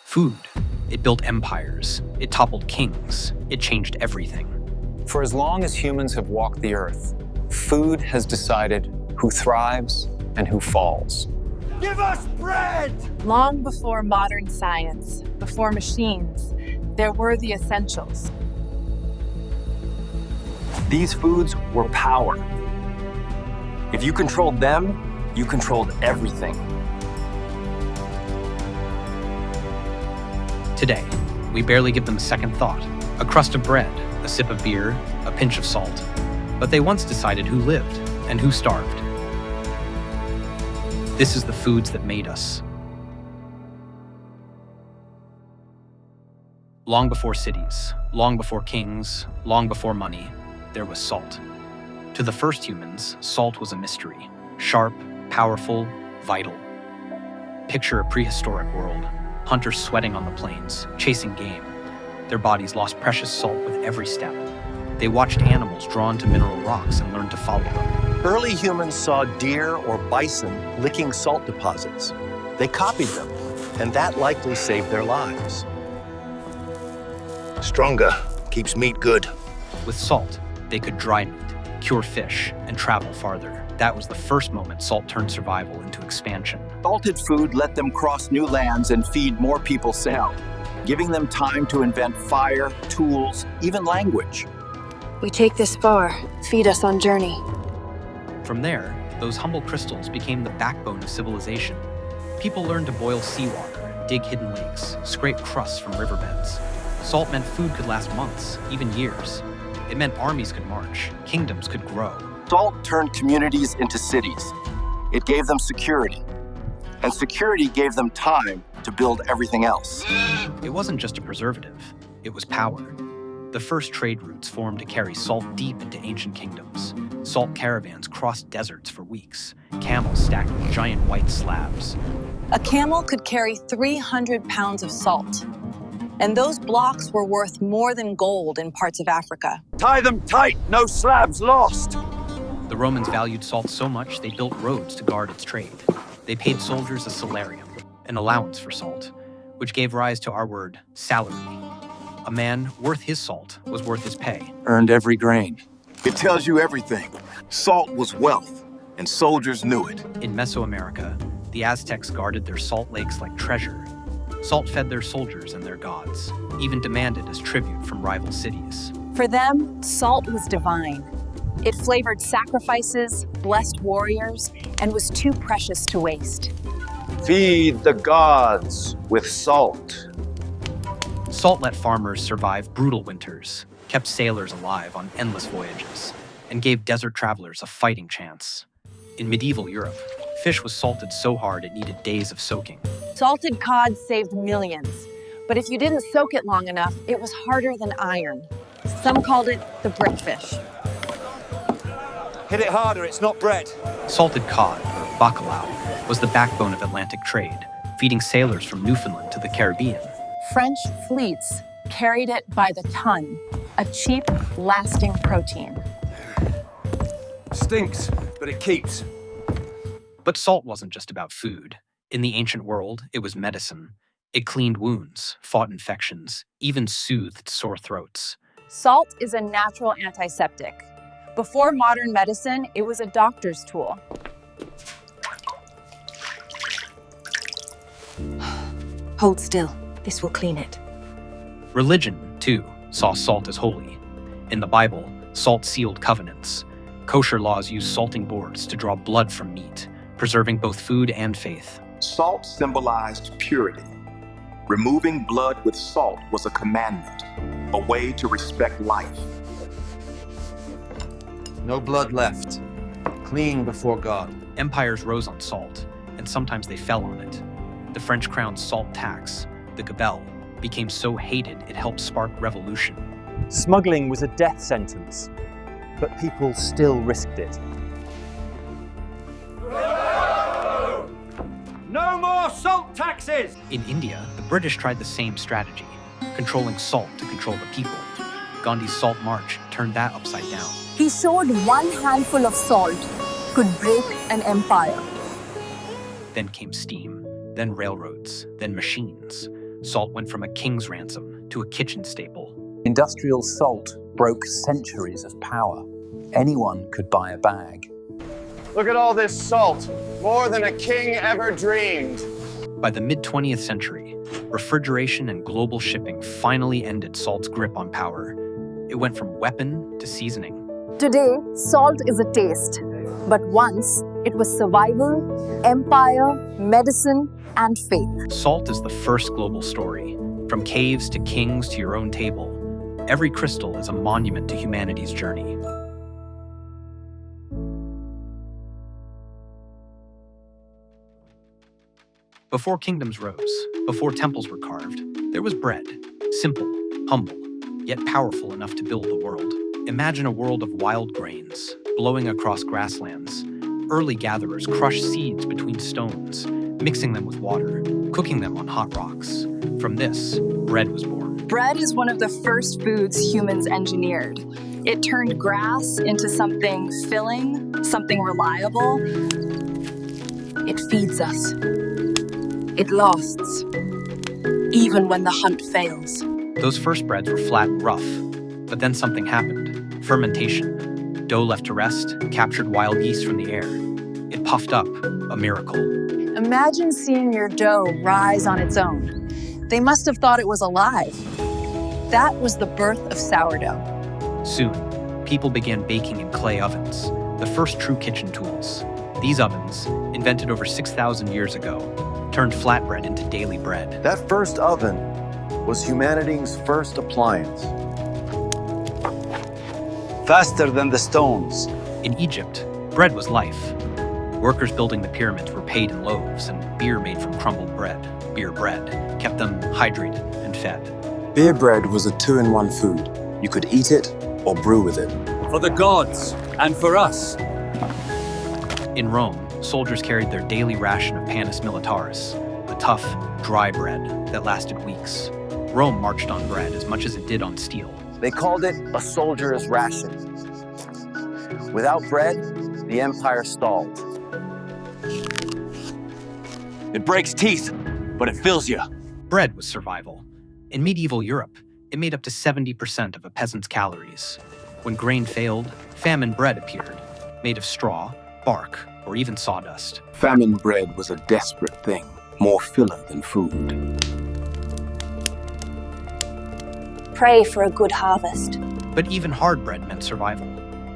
Food. It built empires. It toppled kings. It changed everything. For as long as humans have walked the earth, food has decided who thrives and who falls. Give us bread! Long before modern science, before machines, there were the essentials. These foods were power. If you controlled them, you controlled everything. Today, we barely give them a second thought. A crust of bread, a sip of beer, a pinch of salt. But they once decided who lived and who starved. This is the foods that made us. Long before cities, long before kings, long before money, there was salt. To the first humans, salt was a mystery. Sharp, powerful, vital. Picture a prehistoric world. Hunters sweating on the plains, chasing game. Their bodies lost precious salt with every step. They watched animals drawn to mineral rocks and learned to follow them. Early humans saw deer or bison licking salt deposits. They copied them, and that likely saved their lives. Stronger keeps meat good. With salt, they could dry meat, cure fish, and travel farther. That was the first moment salt turned survival into expansion. Salted food let them cross new lands and feed more people south, giving them time to invent fire, tools, even language. We take this far, feed us on journey. From there, those humble crystals became the backbone of civilization. People learned to boil seawater, dig hidden lakes, scrape crusts from riverbeds. Salt meant food could last months, even years. It meant armies could march, kingdoms could grow. Salt turned communities into cities. It gave them security. And security gave them time to build everything else. It wasn't just a preservative, it was power. The first trade routes formed to carry salt deep into ancient kingdoms. Salt caravans crossed deserts for weeks, camels stacked with giant white slabs. A camel could carry 300 pounds of salt. And those blocks were worth more than gold in parts of Africa. Tie them tight, no slabs lost. The Romans valued salt so much they built roads to guard its trade. They paid soldiers a salarium, an allowance for salt, which gave rise to our word salary. A man worth his salt was worth his pay. Earned every grain. It tells you everything. Salt was wealth, and soldiers knew it. In Mesoamerica, the Aztecs guarded their salt lakes like treasure. Salt fed their soldiers and their gods, even demanded as tribute from rival cities. For them, salt was divine. It flavored sacrifices, blessed warriors, and was too precious to waste. Feed the gods with salt. Salt let farmers survive brutal winters, kept sailors alive on endless voyages, and gave desert travelers a fighting chance. In medieval Europe, fish was salted so hard it needed days of soaking. Salted cod saved millions, but if you didn't soak it long enough, it was harder than iron. Some called it the brickfish. Hit it harder, it's not bread. Salted cod, or bacalao, was the backbone of Atlantic trade, feeding sailors from Newfoundland to the Caribbean. French fleets carried it by the ton, a cheap, lasting protein. Stinks, but it keeps. But salt wasn't just about food. In the ancient world, it was medicine. It cleaned wounds, fought infections, even soothed sore throats. Salt is a natural antiseptic. Before modern medicine, it was a doctor's tool. Hold still. This will clean it. Religion, too, saw salt as holy. In the Bible, salt sealed covenants. Kosher laws used salting boards to draw blood from meat, preserving both food and faith. Salt symbolized purity. Removing blood with salt was a commandment, a way to respect life. No blood left. Clean before God. Empires rose on salt, and sometimes they fell on it. The French crown's salt tax, the gabelle, became so hated it helped spark revolution. Smuggling was a death sentence, but people still risked it. No more salt taxes! In India, the British tried the same strategy, controlling salt to control the people. Gandhi's Salt March turned that upside down. He showed one handful of salt could break an empire. Then came steam, then railroads, then machines. salt went from a king's ransom to a kitchen staple. Industrial salt broke centuries of power. Anyone could buy a bag. Look at all this salt, more than a king ever dreamed. By the mid-20th century, refrigeration and global shipping finally ended salt's grip on power. It went from weapon to seasoning. Today, salt is a taste, but once it was survival, empire, medicine, and faith. Salt is the first global story. From caves to kings to your own table, every crystal is a monument to humanity's journey. Before kingdoms rose, before temples were carved, there was bread, simple, humble, yet powerful enough to build the world. Imagine a world of wild grains, blowing across grasslands. Early gatherers crushed seeds between stones, mixing them with water, cooking them on hot rocks. From this, bread was born. Bread is one of the first foods humans engineered. It turned grass into something filling, something reliable. It feeds us. It lasts, even when the hunt fails. Those first breads were flat and rough, but then something happened. Fermentation. Dough left to rest, captured wild yeast from the air. It puffed up, a miracle. Imagine seeing your dough rise on its own. They must have thought it was alive. That was the birth of sourdough. Soon, people began baking in clay ovens, the first true kitchen tools. These ovens, invented over 6,000 years ago, turned flatbread into daily bread. That first oven was humanity's first appliance. Faster than the stones. In Egypt, bread was life. Workers building the pyramids were paid in loaves, and beer made from crumbled bread, beer bread, kept them hydrated and fed. Beer bread was a two-in-one food. You could eat it or brew with it. For the gods and for us. In Rome, soldiers carried their daily ration of panis militaris, a tough, dry bread that lasted weeks. Rome marched on bread as much as it did on steel. They called it a soldier's ration. Without bread, the empire stalled. It breaks teeth, but it fills you. Bread was survival. In medieval Europe, it made up to 70% of a peasant's calories. When grain failed, famine bread appeared, made of straw, bark, or even sawdust. Famine bread was a desperate thing, more filler than food. Pray for a good harvest. But even hard bread meant survival.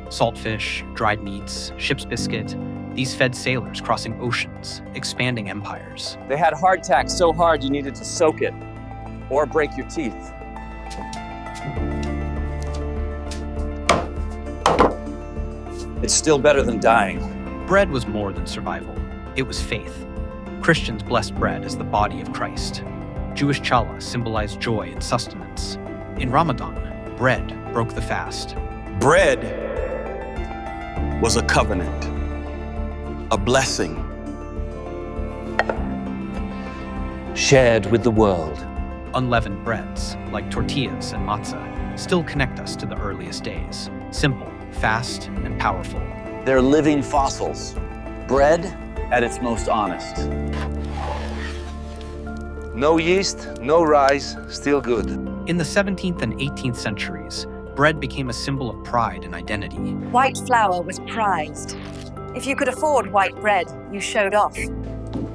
Saltfish, dried meats, ship's biscuit, these fed sailors crossing oceans, expanding empires. They had hardtack so hard you needed to soak it or break your teeth. It's still better than dying. Bread was more than survival. It was faith. Christians blessed bread as the body of Christ. Jewish challah symbolized joy and sustenance. In Ramadan, bread broke the fast. Bread was a covenant, a blessing. Shared with the world. Unleavened breads, like tortillas and matzah, still connect us to the earliest days. Simple, fast, and powerful. They're living fossils. Bread at its most honest. No yeast, no rise, still good. In the 17th and 18th centuries, bread became a symbol of pride and identity. White flour was prized. If you could afford white bread, you showed off.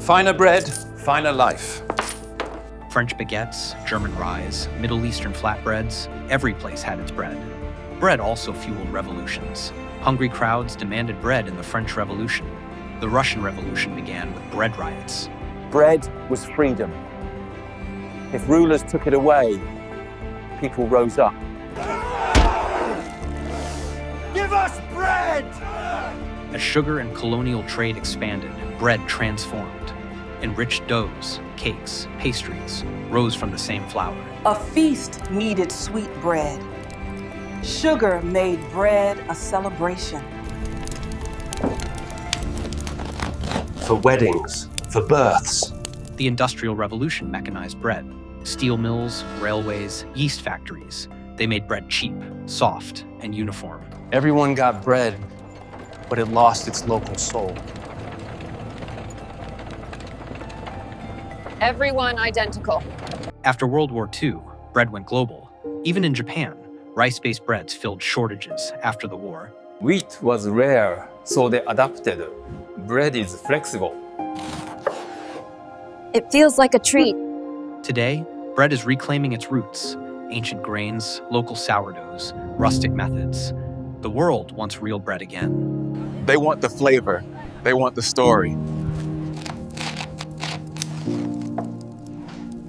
Finer bread, finer life. French baguettes, German rise, Middle Eastern flatbreads, every place had its bread. Bread also fueled revolutions. Hungry crowds demanded bread in the French Revolution. The Russian Revolution began with bread riots. Bread was freedom. If rulers took it away, people rose up. Give us bread! As sugar and colonial trade expanded, bread transformed. Enriched doughs, cakes, pastries rose from the same flour. A feast needed sweet bread. Sugar made bread a celebration. For weddings, for births. The Industrial Revolution mechanized bread. Steel mills, railways, yeast factories. They made bread cheap, soft, and uniform. Everyone got bread, but it lost its local soul. Everyone identical. After World War II, bread went global. Even in Japan, rice-based breads filled shortages after the war. Wheat was rare, so they adapted. Bread is flexible. It feels like a treat. Today, bread is reclaiming its roots. Ancient grains, local sourdoughs, rustic methods. The world wants real bread again. They want the flavor. They want the story.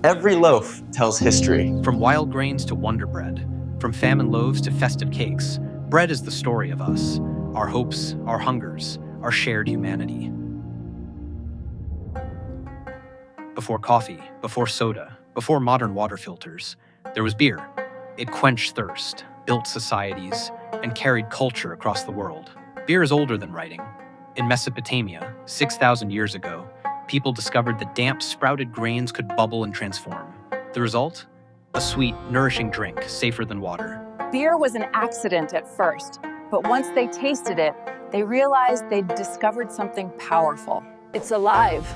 Every loaf tells history. From wild grains to Wonder Bread, from famine loaves to festive cakes, bread is the story of us, our hopes, our hungers, our shared humanity. Before coffee, before soda, before modern water filters, there was beer. It quenched thirst, built societies, and carried culture across the world. Beer is older than writing. In Mesopotamia, 6,000 years ago, people discovered that damp, sprouted grains could bubble and transform. The result? A sweet, nourishing drink, safer than water. Beer was an accident at first, but once they tasted it, they realized they'd discovered something powerful. It's alive.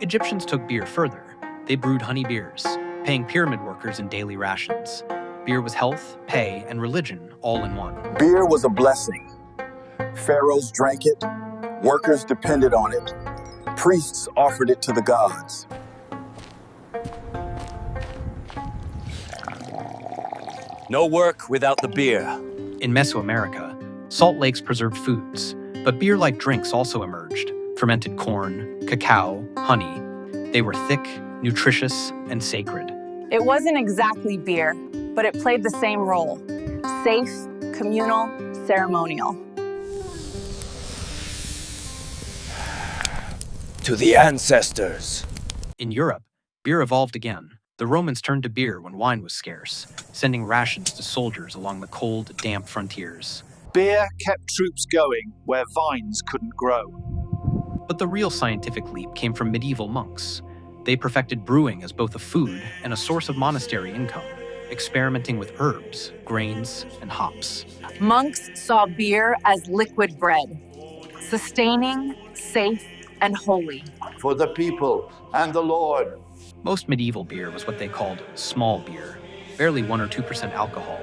Egyptians took beer further. They brewed honey beers, paying pyramid workers in daily rations. Beer was health, pay, and religion all in one. Beer was a blessing. Pharaohs drank it. Workers depended on it. Priests offered it to the gods. No work without the beer. In Mesoamerica, salt lakes preserved foods, but beer-like drinks also emerged. Fermented corn, cacao, honey. They were thick, nutritious, and sacred. It wasn't exactly beer, but it played the same role. Safe, communal, ceremonial. To the ancestors. In Europe, beer evolved again. The Romans turned to beer when wine was scarce, sending rations to soldiers along the cold, damp frontiers. Beer kept troops going where vines couldn't grow. But the real scientific leap came from medieval monks. They perfected brewing as both a food and a source of monastery income, experimenting with herbs, grains, and hops. Monks saw beer as liquid bread, sustaining, safe, and holy. For the people and the Lord. Most medieval beer was what they called small beer, barely 1 or 2% alcohol.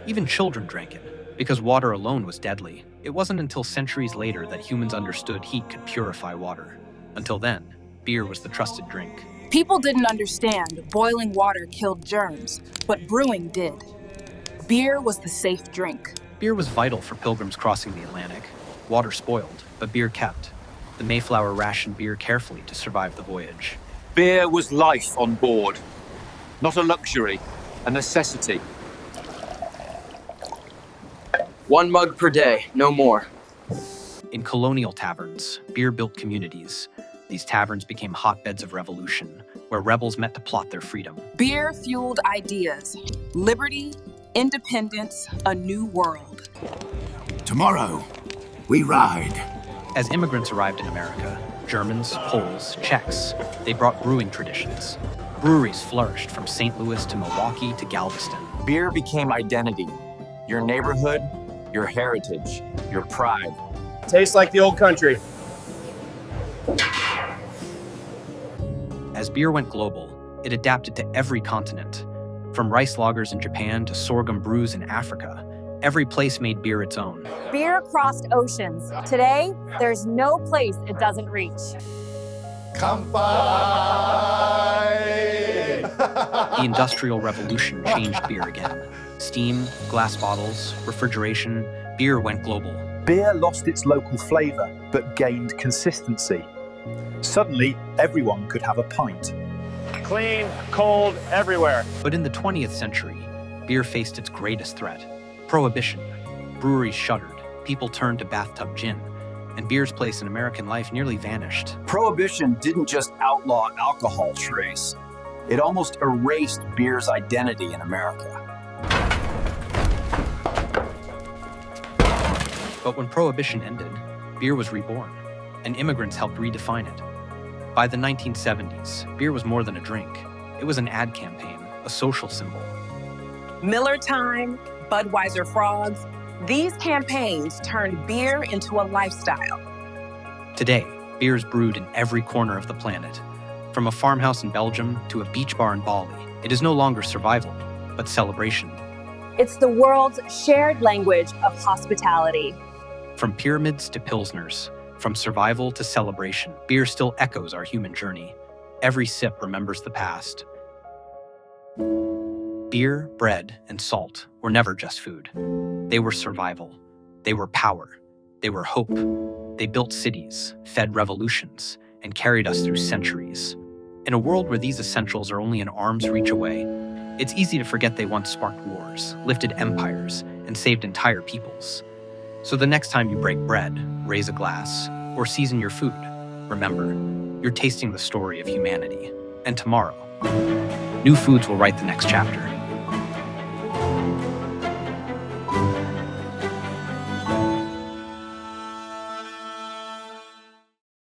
Even children drank it, because water alone was deadly. It wasn't until centuries later that humans understood heat could purify water. Until then, beer was the trusted drink. People didn't understand boiling water killed germs, but brewing did. Beer was the safe drink. Beer was vital for pilgrims crossing the Atlantic. Water spoiled, but beer kept. The Mayflower rationed beer carefully to survive the voyage. Beer was life on board. Not a luxury, a necessity. 1 mug per day, no more. In colonial taverns, beer built communities. These taverns became hotbeds of revolution, where rebels met to plot their freedom. Beer fueled ideas, liberty, independence, a new world. Tomorrow, we ride. As immigrants arrived in America, Germans, Poles, Czechs, they brought brewing traditions. Breweries flourished from St. Louis to Milwaukee to Galveston. Beer became identity. Your neighborhood, your heritage, your pride. Tastes like the old country. As beer went global, it adapted to every continent. From rice lagers in Japan to sorghum brews in Africa, every place made beer its own. Beer crossed oceans. Today, there's no place it doesn't reach. The Industrial Revolution changed beer again. Steam, glass bottles, refrigeration, beer went global. Beer lost its local flavor, but gained consistency. Suddenly, everyone could have a pint. Clean, cold, everywhere. But in the 20th century, beer faced its greatest threat. Prohibition. Breweries shuttered, people turned to bathtub gin, and beer's place in American life nearly vanished. Prohibition didn't just outlaw alcohol trace. It almost erased beer's identity in America. But when Prohibition ended, beer was reborn, and immigrants helped redefine it. By the 1970s, beer was more than a drink. It was an ad campaign, a social symbol. Miller Time, Budweiser Frogs, these campaigns turned beer into a lifestyle. Today, beer is brewed in every corner of the planet. From a farmhouse in Belgium to a beach bar in Bali, it is no longer survival, but celebration. It's the world's shared language of hospitality. From pyramids to pilsners, from survival to celebration, beer still echoes our human journey. Every sip remembers the past. Beer, bread, and salt were never just food. They were survival. They were power. They were hope. They built cities, fed revolutions, and carried us through centuries. In a world where these essentials are only an arm's reach away, it's easy to forget they once sparked wars, lifted empires, and saved entire peoples. So the next time you break bread, raise a glass, or season your food, remember, you're tasting the story of humanity. And tomorrow, new foods will write the next chapter.